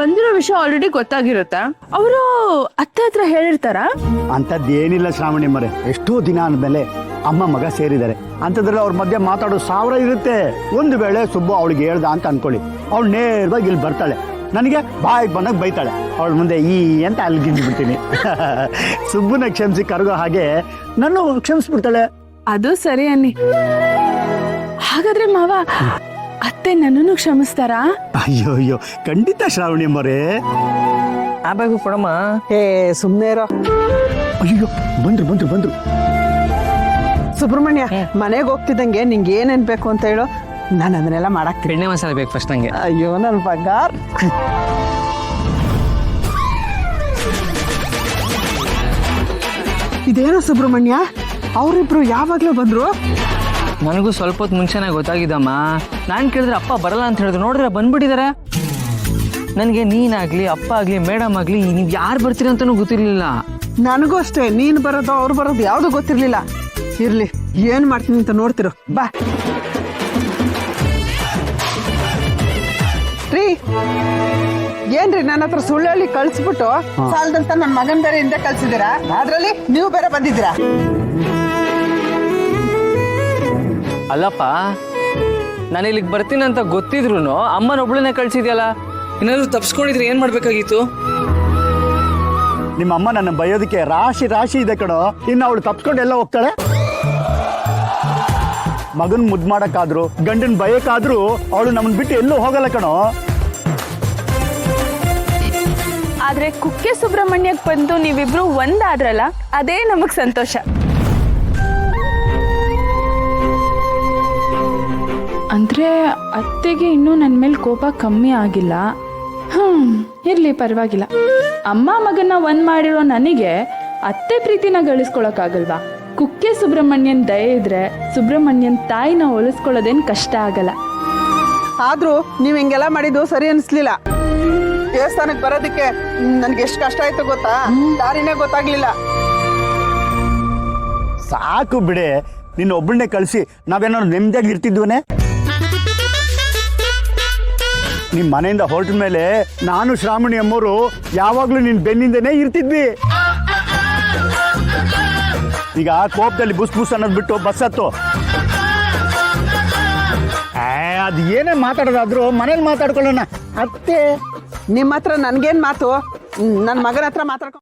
ಬಂದಿರೋ ವಿಷಯ ಆಲ್ರೆಡಿ ಗೊತ್ತಾಗಿರುತ್ತಾ? ಅವರು ಅತ್ತೆ ಹತ್ರ ಹೇಳಿರ್ತಾರ? ಅಂತದ್ದೇನಿಲ್ಲ ಶ್ರಾವಣಿ ಮರೆ, ಎಷ್ಟೋ ದಿನ ಆದ್ಮೇಲೆ ಅಮ್ಮ ಮಗ ಸೇರಿದ್ದಾರೆ. ಅಂತದ್ರಲ್ಲಿ ಅವ್ರ ಮಧ್ಯೆ ಮಾತಾಡೋ 1000 ಇರುತ್ತೆ. ಒಂದು ವೇಳೆ ಸುಬ್ಬು ಅವಳಿಗೆ ಹೇಳ್ದ ಅಂತ ಅನ್ಕೊಳ್ಳಿ, ಅವಳು ನೇರವಾಗಿ ಇಲ್ಲಿ ಬರ್ತಾಳೆ, ನನಗೆ ಬಾಯಿಗೆ ಬಂದಾಗ ಬೈತಾಳೆ. ಅವಳ ಮುಂದೆ ಈ ಅಂತ ಅಲ್ಲಿಗಿಂದು ಬಿಡ್ತೀನಿ. ಸುಬ್ಬುನ ಕ್ಷಮಿಸಿ ಕರಗೋ ಹಾಗೆ ನಾನು ಕ್ಷಮಿಸ್ಬಿಡ್ತಾಳೆ. ಅದು ಸರಿ ಅನ್ನಿ. ಹಾಗಾದ್ರೆ ಮಾವ ಅತ್ತೆ ನನ್ನನ್ನು ಕ್ಷಮಿಸ್ತಾರಾ? ಅಯ್ಯೋ ಅಯ್ಯೋ, ಖಂಡಿತ ಶ್ರಾವಣಿ ಮರೆ. ಆಬೇಕು ಕೊಡಮ್ಮ. ಸುಮ್ನೆ ಇರೋ. ಅಯ್ಯೋ, ಬಂದ್ರು. ಸುಬ್ರಹ್ಮಣ್ಯ, ಮನೆಗೆ ಹೋಗ್ತಿದ್ದಂಗೆ ನಿಂಗೆ ಏನೇನ್ ಬೇಕು ಅಂತ ಹೇಳು, ನಾನು ಅದನ್ನೆಲ್ಲ ಮಾಡಾಕ್ತೀನಿ. ಬೆಣ್ಣೆ ಮಸಾಲೆ ಬೇಕು ಫಸ್ಟ್ ನಂಗೆ. ಅಯ್ಯೋ ನನ್ ಬಂಗಾರ್. ಇದೇನೋ ಸುಬ್ರಹ್ಮಣ್ಯ, ಅವರಿಬ್ರು ಯಾವಾಗ್ಲೂ ಬಂದ್ರು? ನನಗೂ ಸ್ವಲ್ಪ ಹೊತ್ತು ಮುಂಚೆನೇ ಗೊತ್ತಾಗಿದ್ದಮ್ಮ. ನಾನು ಕೇಳಿದ್ರೆ ಅಪ್ಪ ಬರಲ್ಲ ಅಂತ ಹೇಳಿದ್ರು, ನೋಡಿದ್ರೆ ಬಂದ್ಬಿಟ್ಟಿದ್ದಾರೆ. ನನಗೆ ನೀನಾಗ್ಲಿ ಅಪ್ಪ ಆಗ್ಲಿ ಮೇಡಮ್ ಆಗ್ಲಿ ನೀವು ಯಾರು ಬರ್ತೀರ ಅಂತಾನೂ ಗೊತ್ತಿರ್ಲಿಲ್ಲ. ನನಗೂ ಅಷ್ಟೇ, ನೀನ್ ಬರೋದು ಅವ್ರು ಬರೋದು ಯಾವ್ದು ಗೊತ್ತಿರ್ಲಿಲ್ಲ. ಇರ್ಲಿ, ಏನ್ ಮಾಡ್ತೀನಿ ಅಂತ ನೋಡ್ತಿರು. ಬಾ ರೀ. ಏನ್ರಿ ನನ್ನ ಹತ್ರ ಸುಳ್ಳು ಹೇಳಿ ಕಳ್ಸ್ಬಿಟ್ಟು ಸಾಲದಂತ ನನ್ ಮಗನ್ ಬೇರೆ ಹಿಂದೆ ಕಳ್ಸಿದ್ದೀರಾ, ಅದ್ರಲ್ಲಿ ನೀವು ಬೇರೆ ಬಂದಿದ್ದೀರಾ. ಅಲ್ಲಪ್ಪ, ನಾನು ಇಲ್ಲಿಗೆ ಬರ್ತೀನಿ ಅಂತ ಗೊತ್ತಿದ್ರು ಅಮ್ಮನೊಬ್ಳನ್ನೇ ಕಳ್ಸಿದ್ಯಲ್ಲ, ಏನಾದ್ರು ತಪ್ಸ್ಕೊಂಡಿದ್ರೆ ಏನ್ ಮಾಡ್ಬೇಕಾಗಿತ್ತು? ನಿಮ್ಮ ಅಮ್ಮ ನನ್ನ ಬಯೋದಕ್ಕೆ ರಾಶಿ ಇದೆ ಕಣೋ. ಇನ್ನು ಅವಳು ತಪ್ಸ್ಕೊಂಡು ಎಲ್ಲ ಹೋಗ್ತಾಳೆ? ಮಗನ್ ಮುದ್ದು ಮಾಡಕ್ಕಾದ್ರು ಗಂಡನ್ ಬಯಕಾದ್ರೂ ಅವಳು ನಮ್ಮನ್ ಬಿಟ್ಟು ಎಲ್ಲೂ ಹೋಗಲ್ಲ ಕಣೋ. ಆದ್ರೆ ಕುಕ್ಕೆ ಸುಬ್ರಹ್ಮಣ್ಯಕ್ಕೆ ಬಂದು ನೀವಿಬ್ರು ಒಂದಾದ್ರಲ್ಲ, ಅದೇ ನಮಗ್ ಸಂತೋಷ. ಅಂದ್ರೆ ಅತ್ತೆಗೆ ಇನ್ನೂ ನನ್ನ ಮೇಲೆ ಕೋಪ ಕಮ್ಮಿ ಆಗಿಲ್ಲ. ಇರ್ಲಿ, ಪರವಾಗಿಲ್ಲ. ಅಮ್ಮ ಮಗನ್ನ ಒಂದ್ ಮಾಡಿರೋ ನನಗೆ ಅತ್ತೆ ಪ್ರೀತಿನ ಗಳಿಸ್ಕೊಳಕ್ಕಾಗಲ್ವಾ? ಕುಕ್ಕೆ ಸುಬ್ರಹ್ಮಣ್ಯನ್ ದಯೆ ಇದ್ರೆ ಸುಬ್ರಹ್ಮಣ್ಯನ್ ತಾಯಿನ ಹೋಲಿಸ್ಕೊಳ್ಳೋದೇನ್ ಕಷ್ಟ ಆಗಲ್ಲ. ಆದ್ರೂ ನೀವ್ ಹಿಂಗೆಲ್ಲ ಮಾಡಿದ್ದು ಸರಿ ಅನ್ಸ್ಲಿಲ್ಲ. ದೇವಸ್ಥಾನಕ್ಕೆ ಬರೋದಕ್ಕೆ ನನ್ಗೆ ಎಷ್ಟು ಕಷ್ಟ ಆಯ್ತು ಗೊತ್ತಾ? ದಾರಿನೇ ಗೊತ್ತಾಗ್ಲಿಲ್ಲ. ಸಾಕು ಬಿಡೆ, ನಿನ್ನ ಒಬ್ಬಳನ್ನೇ ಕಳಿಸಿ ನಾವೇನಾದ್ರು ನೆಮ್ಮದಿಯಾಗಿ ಇರ್ತಿದ್ವನೇ? ನಿಮ್ ಮನೆಯಿಂದ ಹೊರಟ ಮೇಲೆ ನಾನು ಶ್ರಾವಣಿ ಅಮ್ಮೋರು ಯಾವಾಗ್ಲೂ ನಿನ್ ಬೆನ್ನಿಂದನೇ ಇರ್ತಿದ್ವಿ. ಈಗ ಕೋಪದಲ್ಲಿ ಬುಸ್ ಅನ್ನೋದು ಬಿಟ್ಟು ಬಸ್ ಹತ್ತು. ಅದ್ ಏನೇ ಮಾತಾಡೋದಾದ್ರು ಮನೇಲಿ ಮಾತಾಡ್ಕೊಳ್ಳೋಣ. ಅತ್ತೆ ನಿಮ್ಮ ಹತ್ರ ನನ್ಗೇನ್ ಮಾತು? ನನ್ ಮಗನ ಹತ್ರ ಮಾತಾಡ್ಕೊ.